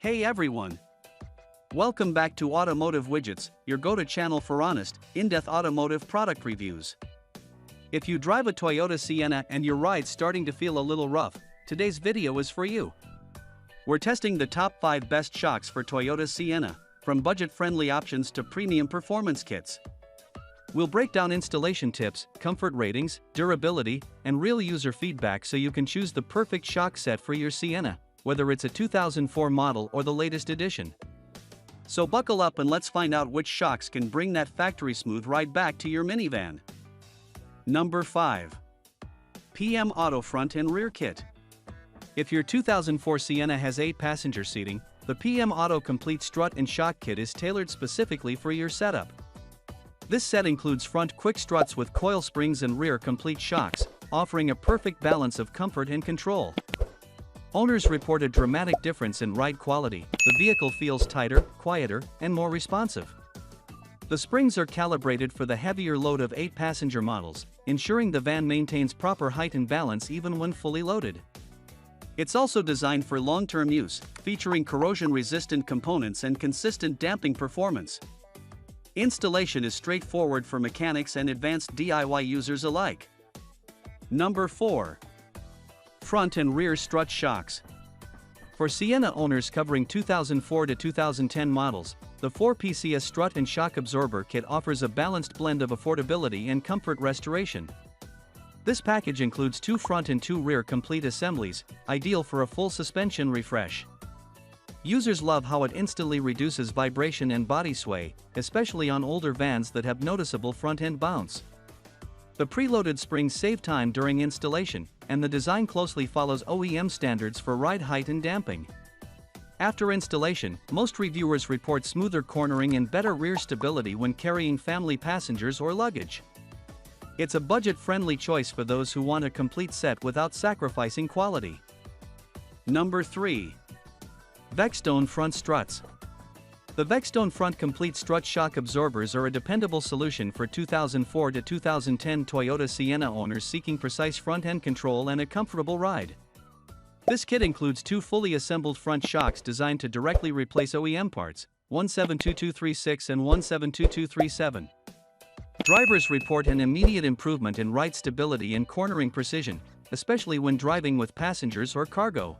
Hey everyone! Welcome back to Automotive Widgets, your go-to channel for honest, in-depth automotive product reviews. If you drive a Toyota Sienna and your ride's starting to feel a little rough, today's video is for you. We're testing the top 5 best shocks for Toyota Sienna, from budget-friendly options to premium performance kits. We'll break down installation tips, comfort ratings, durability, and real user feedback so you can choose the perfect shock set for your Sienna, whether it's a 2004 model or the latest edition. So buckle up and let's find out which shocks can bring that factory smooth ride back to your minivan. Number 5. PM Auto Front and Rear Kit. If your 2004 Sienna has 8 passenger seating, the PM Auto Complete Strut and Shock Kit is tailored specifically for your setup. This set includes front quick struts with coil springs and rear complete shocks, offering a perfect balance of comfort and control. Owners report a dramatic difference in ride quality. The vehicle feels tighter, quieter, and more responsive. The springs are calibrated for the heavier load of 8-passenger models, ensuring the van maintains proper height and balance even when fully loaded. It's also designed for long-term use, featuring corrosion-resistant components and consistent damping performance. Installation is straightforward for mechanics and advanced DIY users alike. Number 4. Front and rear strut shocks. For Sienna owners covering 2004 to 2010 models, the 4PCS strut and shock absorber kit offers a balanced blend of affordability and comfort restoration. This package includes 2 front and 2 rear complete assemblies, ideal for a full suspension refresh. Users love how it instantly reduces vibration and body sway, especially on older vans that have noticeable front-end bounce. The preloaded springs save time during installation, and the design closely follows OEM standards for ride height and damping. After installation, most reviewers report smoother cornering and better rear stability when carrying family passengers or luggage. It's a budget-friendly choice for those who want a complete set without sacrificing quality. Number 3. Vextone Front Struts. The Vextone Front Complete Strut Shock Absorbers are a dependable solution for 2004 to 2010 Toyota Sienna owners seeking precise front-end control and a comfortable ride. This kit includes 2 fully assembled front shocks designed to directly replace OEM parts, 172236 and 172237. Drivers report an immediate improvement in ride stability and cornering precision, especially when driving with passengers or cargo.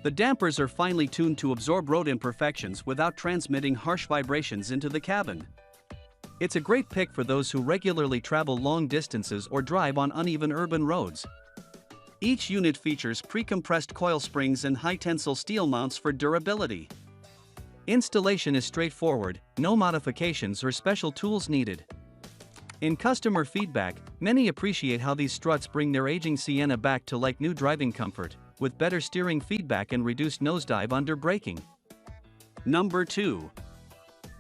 The dampers are finely tuned to absorb road imperfections without transmitting harsh vibrations into the cabin. It's a great pick for those who regularly travel long distances or drive on uneven urban roads. Each unit features pre-compressed coil springs and high-tensile steel mounts for durability. Installation is straightforward, no modifications or special tools needed. In customer feedback, many appreciate how these struts bring their aging Sienna back to like-new driving comfort, with better steering feedback and reduced nosedive under braking. Number 2.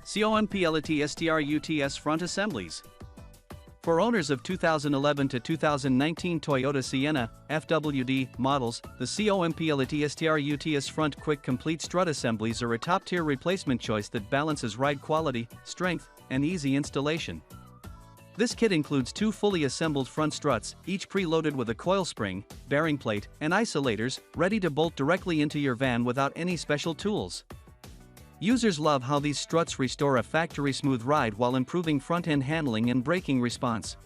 COMPLETESTRUTS Front Assemblies. For owners of 2011 to 2019 Toyota Sienna, FWD, models, the COMPLETESTRUTS Front Quick Complete Strut Assemblies are a top-tier replacement choice that balances ride quality, strength, and easy installation. This kit includes 2 fully assembled front struts, each preloaded with a coil spring, bearing plate, and isolators, ready to bolt directly into your van without any special tools. Users love how these struts restore a factory-smooth ride while improving front-end handling and braking response.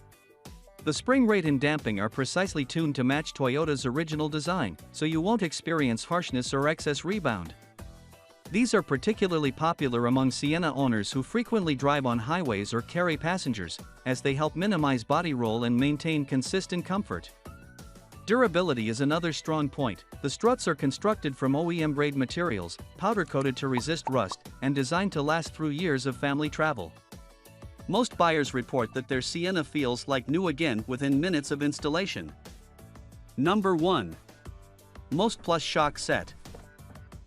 The spring rate and damping are precisely tuned to match Toyota's original design, so you won't experience harshness or excess rebound. These are particularly popular among Sienna owners who frequently drive on highways or carry passengers, as they help minimize body roll and maintain consistent comfort. Durability is another strong point. The struts are constructed from OEM-grade materials, powder-coated to resist rust, and designed to last through years of family travel. Most buyers report that their Sienna feels like new again within minutes of installation. Number 1. MOSTPLUS Shock Set.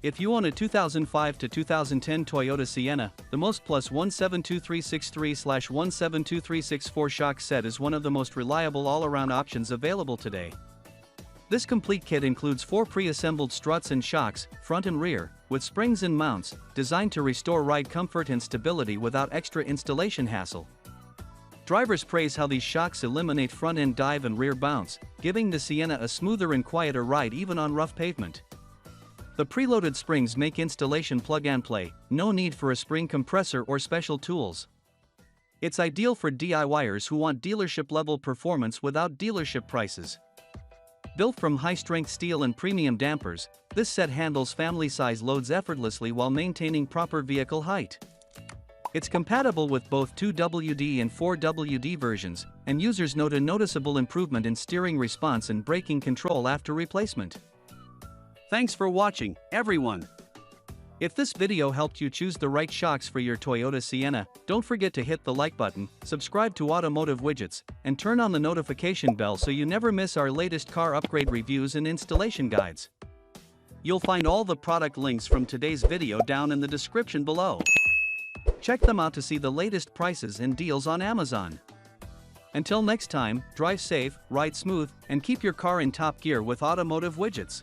If you own a 2005 to 2010 Toyota Sienna, the MOSTPLUS 172363/172364 shock set is one of the most reliable all-around options available today. This complete kit includes 4 pre-assembled struts and shocks, front and rear, with springs and mounts, designed to restore ride comfort and stability without extra installation hassle. Drivers praise how these shocks eliminate front-end dive and rear bounce, giving the Sienna a smoother and quieter ride even on rough pavement. The preloaded springs make installation plug-and-play, no need for a spring compressor or special tools. It's ideal for DIYers who want dealership-level performance without dealership prices. Built from high-strength steel and premium dampers, this set handles family-size loads effortlessly while maintaining proper vehicle height. It's compatible with both 2WD and 4WD versions, and users note a noticeable improvement in steering response and braking control after replacement. Thanks for watching, everyone! If this video helped you choose the right shocks for your Toyota Sienna, don't forget to hit the like button, subscribe to Automotive Widgets, and turn on the notification bell so you never miss our latest car upgrade reviews and installation guides. You'll find all the product links from today's video down in the description below. Check them out to see the latest prices and deals on Amazon. Until next time, drive safe, ride smooth, and keep your car in top gear with Automotive Widgets.